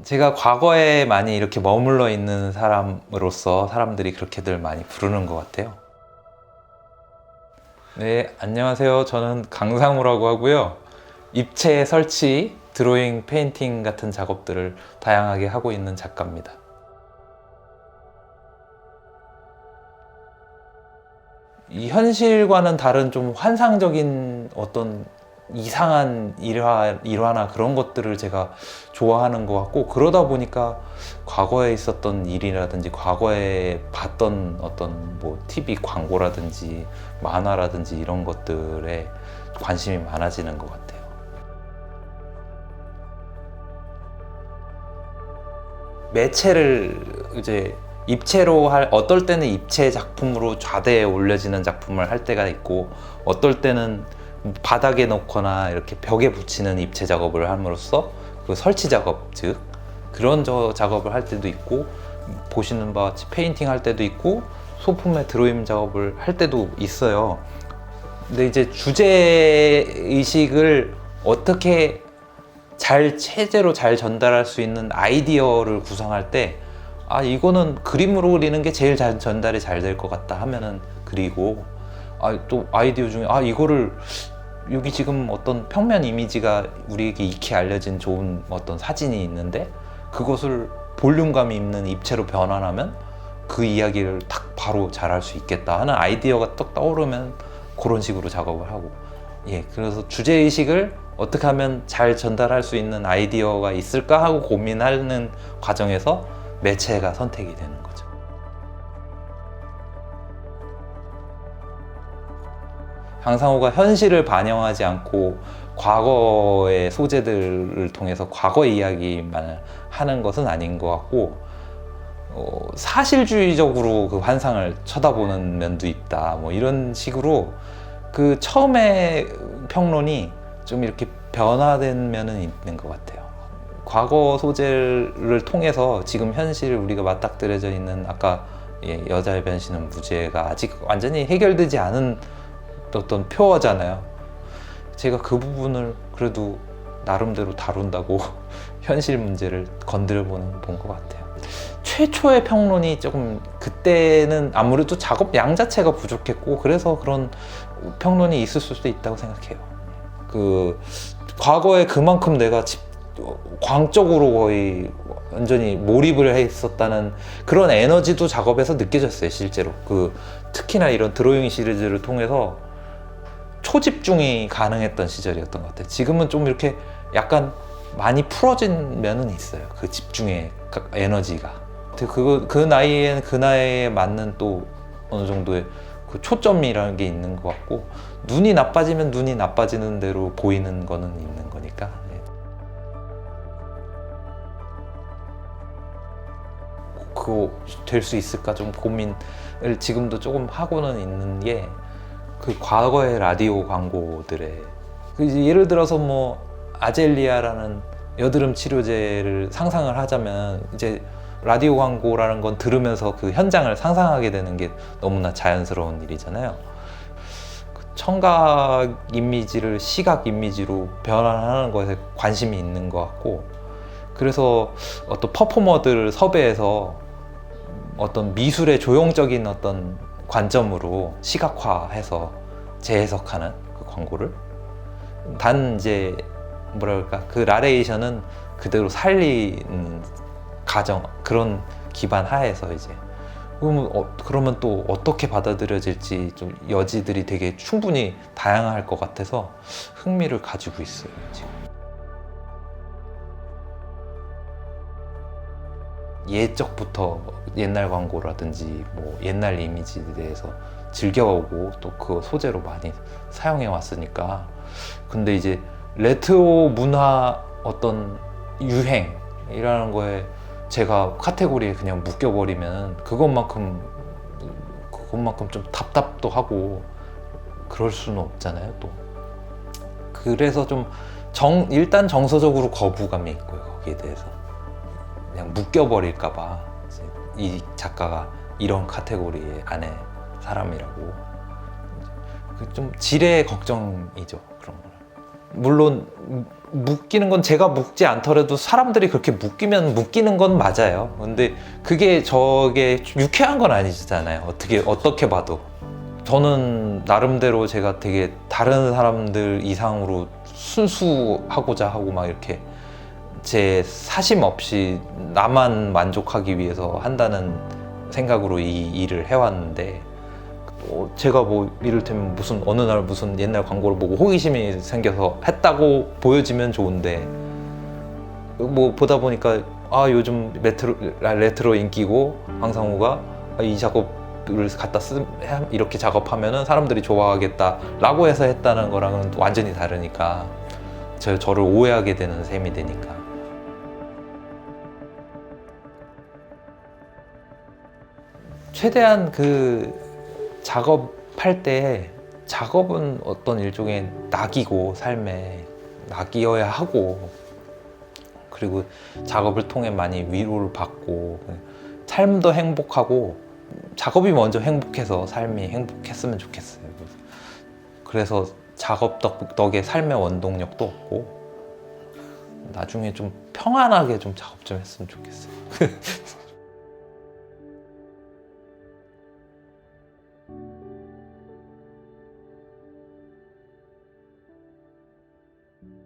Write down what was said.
제가 과거에 많이 이렇게 머물러 있는 사람으로서 사람들이 그렇게들 많이 부르는 것 같아요. 네, 안녕하세요. 저는 강상우라고 하고요. 입체 설치, 드로잉, 페인팅 같은 작업들을 다양하게 하고 있는 작가입니다. 이 현실과는 다른 좀 환상적인 어떤 이상한 일화나 그런 것들을 제가 좋아하는 것 같고, 그러다 보니까 과거에 있었던 일이라든지 과거에 봤던 어떤 뭐 TV 광고라든지 만화라든지 이런 것들에 관심이 많아지는 것 같아요. 매체를 이제 입체로 어떨 때는 입체 작품으로 좌대에 올려지는 작품을 할 때가 있고, 어떨 때는 바닥에 놓거나 이렇게 벽에 붙이는 입체 작업을 함으로써 그 설치 작업, 즉 그런 작업을 할 때도 있고, 보시는 바와 같이 페인팅 할 때도 있고, 소품의 드로잉 작업을 할 때도 있어요. 근데 이제 주제 의식을 어떻게 체제로 잘 전달할 수 있는 아이디어를 구상할 때, 이거는 그림으로 그리는 게 제일 잘 전달이 잘 될 것 같다 하면은 그리고, 또 아이디어 중에 이거를 여기 지금 어떤 평면 이미지가 우리에게 익히 알려진 좋은 어떤 사진이 있는데 그것을 볼륨감 있는 입체로 변환하면 그 이야기를 딱 바로 잘할 수 있겠다 하는 아이디어가 딱 떠오르면 그런 식으로 작업을 하고, 그래서 주제의식을 어떻게 하면 잘 전달할 수 있는 아이디어가 있을까 하고 고민하는 과정에서 매체가 선택이 되는 거죠. 강상우가 현실을 반영하지 않고 과거의 소재들을 통해서 과거 이야기만 하는 것은 아닌 것 같고, 사실주의적으로 그 환상을 쳐다보는 면도 있다, 뭐 이런 식으로 그 처음에 평론이 좀 이렇게 변화된 면은 있는 것 같아요. 과거 소재를 통해서 지금 현실 우리가 맞닥뜨려져 있는, 아까 여자의 변신은 무죄가 아직 완전히 해결되지 않은 어떤 표어잖아요. 제가 그 부분을 그래도 나름대로 다룬다고 현실 문제를 건드려본 것 같아요. 최초의 평론이 조금, 그때는 아무래도 작업 양 자체가 부족했고 그래서 그런 평론이 있을 수도 있다고 생각해요. 과거에 그만큼 내가 광적으로 거의 완전히 몰입을 했었다는 그런 에너지도 작업에서 느껴졌어요, 실제로. 특히나 이런 드로잉 시리즈를 통해서 초집중이 가능했던 시절이었던 것 같아요. 지금은 좀 이렇게 약간 많이 풀어진 면은 있어요, 그 집중의 에너지가. 그 나이에는 그 나이에 맞는 또 어느 정도의 그 초점이라는 게 있는 것 같고, 눈이 나빠지면 눈이 나빠지는 대로 보이는 거는 있는 거니까. 그거 될 수 있을까 좀 고민을 지금도 조금 하고는 있는 게, 그 과거의 라디오 광고들에 예를 들어서 뭐 아젤리아라는 여드름 치료제를 상상을 하자면, 이제 라디오 광고라는 건 들으면서 그 현장을 상상하게 되는 게 너무나 자연스러운 일이잖아요. 청각 이미지를 시각 이미지로 변환하는 것에 관심이 있는 것 같고, 그래서 어떤 퍼포머들을 섭외해서 어떤 미술의 조형적인 어떤 관점으로 시각화해서 재해석하는 그 광고를, 단 이제 뭐랄까, 그 나레이션은 그대로 살리는 가정, 그런 기반 하에서 이제 그러면 또 어떻게 받아들여질지 좀 여지들이 되게 충분히 다양할 것 같아서 흥미를 가지고 있어요, 지금. 예적부터 옛날 광고라든지 뭐 옛날 이미지에 대해서 즐겨오고 또 그 소재로 많이 사용해 왔으니까. 근데 이제 레트로 문화 어떤 유행이라는 거에 제가 카테고리에 그냥 묶여버리면 그것만큼 좀 답답도 하고 그럴 수는 없잖아요, 또. 그래서 좀 일단 정서적으로 거부감이 있고요, 거기에 대해서. 그냥 묶여버릴까봐, 이 작가가 이런 카테고리 안에 사람이라고. 좀 지레 걱정이죠, 그런 거는. 물론 묶이는 건 제가 묶지 않더라도 사람들이 그렇게 묶이면 묶이는 건 맞아요. 근데 그게 저게 유쾌한 건 아니잖아요. 어떻게 봐도. 저는 나름대로 제가 되게 다른 사람들 이상으로 순수하고자 하고 막 이렇게 제 사심 없이 나만 만족하기 위해서 한다는 생각으로 이 일을 해왔는데, 제가 뭐 이를테면 무슨 어느 날 무슨 옛날 광고를 보고 호기심이 생겨서 했다고 보여지면 좋은데, 뭐 보다 보니까 요즘 레트로 인기고 황상우가 이 작업을 갖다 이렇게 작업하면은 사람들이 좋아하겠다라고 해서 했다는 거랑은 완전히 다르니까 저를 오해하게 되는 셈이 되니까. 최대한 그 작업할 때, 작업은 어떤 일종의 낙이고 삶에 낙이어야 하고, 그리고 작업을 통해 많이 위로를 받고 삶도 행복하고, 작업이 먼저 행복해서 삶이 행복했으면 좋겠어요. 그래서 작업 덕에 삶의 원동력도 없고, 나중에 좀 평안하게 좀 작업 좀 했으면 좋겠어요.